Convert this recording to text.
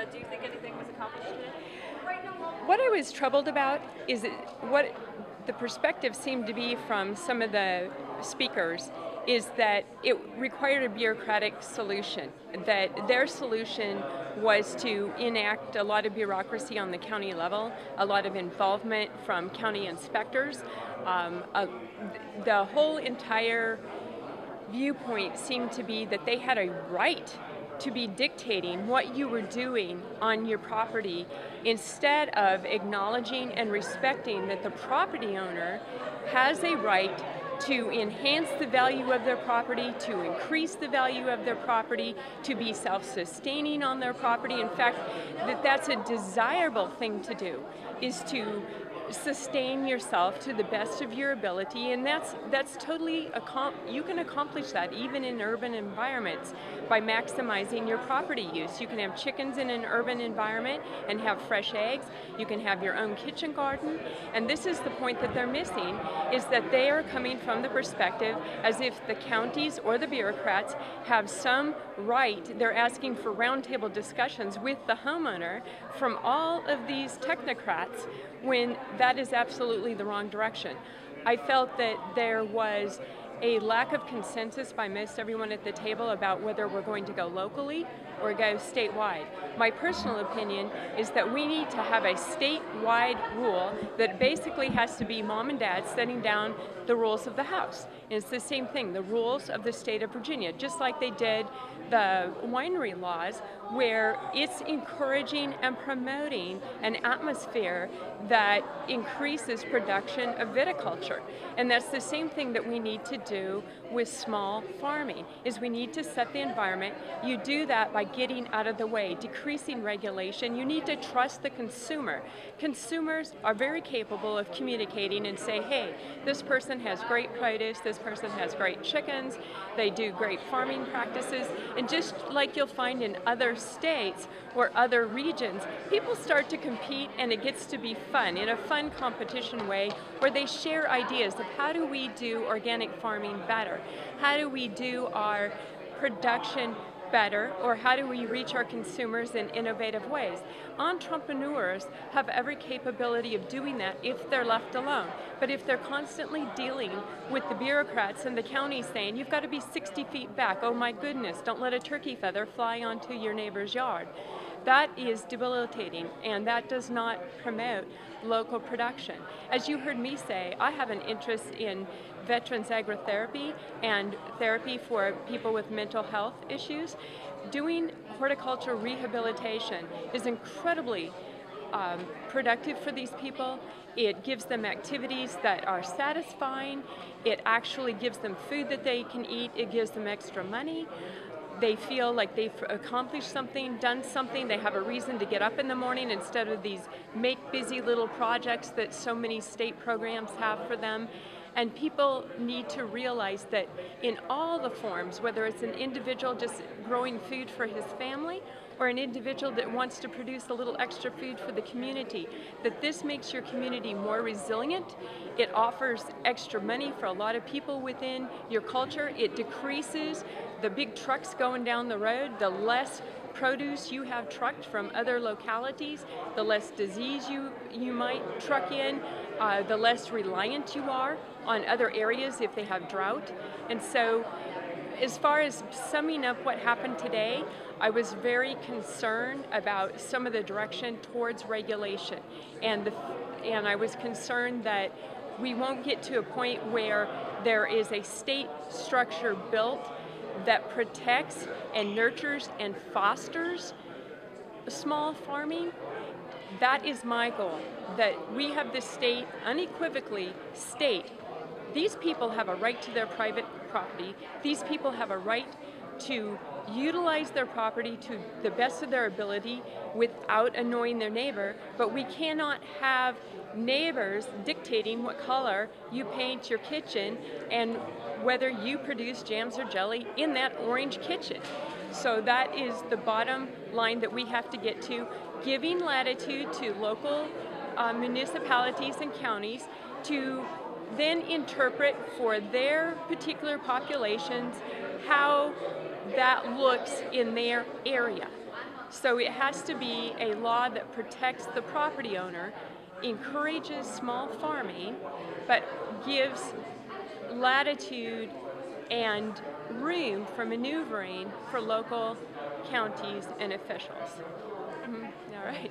do you think anything was accomplished today? What I was troubled about is what the perspective seemed to be from some of the speakers is that it required a bureaucratic solution, that their solution was to enact a lot of bureaucracy on the county level, a lot of involvement from county inspectors. The whole entire viewpoint seemed to be that they had a right to be dictating what you were doing on your property instead of acknowledging and respecting that the property owner has a right to enhance the value of their property, to increase the value of their property, to be self-sustaining on their property. In fact, that's a desirable thing to do, is to sustain yourself to the best of your ability, and that's totally, you can accomplish that even in urban environments by maximizing your property use. You can have chickens in an urban environment and have fresh eggs. You can have your own kitchen garden, and this is the point that they're missing, is that they are coming from the perspective as if the counties or the bureaucrats have some right. They're asking for roundtable discussions with the homeowner from all of these technocrats, when that is absolutely the wrong direction. I felt that there was a lack of consensus by most everyone at the table about whether we're going to go locally or go statewide. My personal opinion is that we need to have a statewide rule that basically has to be mom and dad setting down the rules of the house. And it's the same thing, the rules of the state of Virginia, just like they did the winery laws, where it's encouraging and promoting an atmosphere that increases production of viticulture. And that's the same thing that we need to do with small farming, is we need to set the environment. You do that by getting out of the way, decreasing regulation. You need to trust the consumer. Consumers are very capable of communicating and say, hey, this person has great produce, this person has great chickens, they do great farming practices. And just like you'll find in other states or other regions, people start to compete and it gets to be fun, in a fun competition way, where they share ideas of how do we do organic farming better? How do we do our production better, or how do we reach our consumers in innovative ways? Entrepreneurs have every capability of doing that if they're left alone. But if they're constantly dealing with the bureaucrats and the county saying, you've got to be 60 feet back, oh my goodness, don't let a turkey feather fly onto your neighbor's yard. That is debilitating, and that does not promote local production. As you heard me say, I have an interest in veterans agrotherapy and therapy for people with mental health issues. Doing horticulture rehabilitation is incredibly productive for these people. It gives them activities that are satisfying. It actually gives them food that they can eat. It gives them extra money. They feel like they've accomplished something, done something. They have a reason to get up in the morning instead of these make-busy little projects that so many state programs have for them. And people need to realize that in all the forms, whether it's an individual just growing food for his family or an individual that wants to produce a little extra food for the community, that this makes your community more resilient. It offers extra money for a lot of people within your culture. It decreases the big trucks going down the road. The less produce you have trucked from other localities, the less disease you might truck in, the less reliant you are on other areas if they have drought. And so, as far as summing up what happened today, I was very concerned about some of the direction towards regulation, and I was concerned that we won't get to a point where there is a state structure built that protects and nurtures and fosters small farming. That is my goal, that we have the state unequivocally state these people have a right to their private property. These people have a right to utilize their property to the best of their ability without annoying their neighbor, but we cannot have neighbors dictating what color you paint your kitchen and whether you produce jams or jelly in that orange kitchen. So that is the bottom line that we have to get to, giving latitude to local municipalities and counties to then interpret for their particular populations how that looks in their area. So it has to be a law that protects the property owner, encourages small farming, but gives latitude and room for maneuvering for local counties and officials. All right.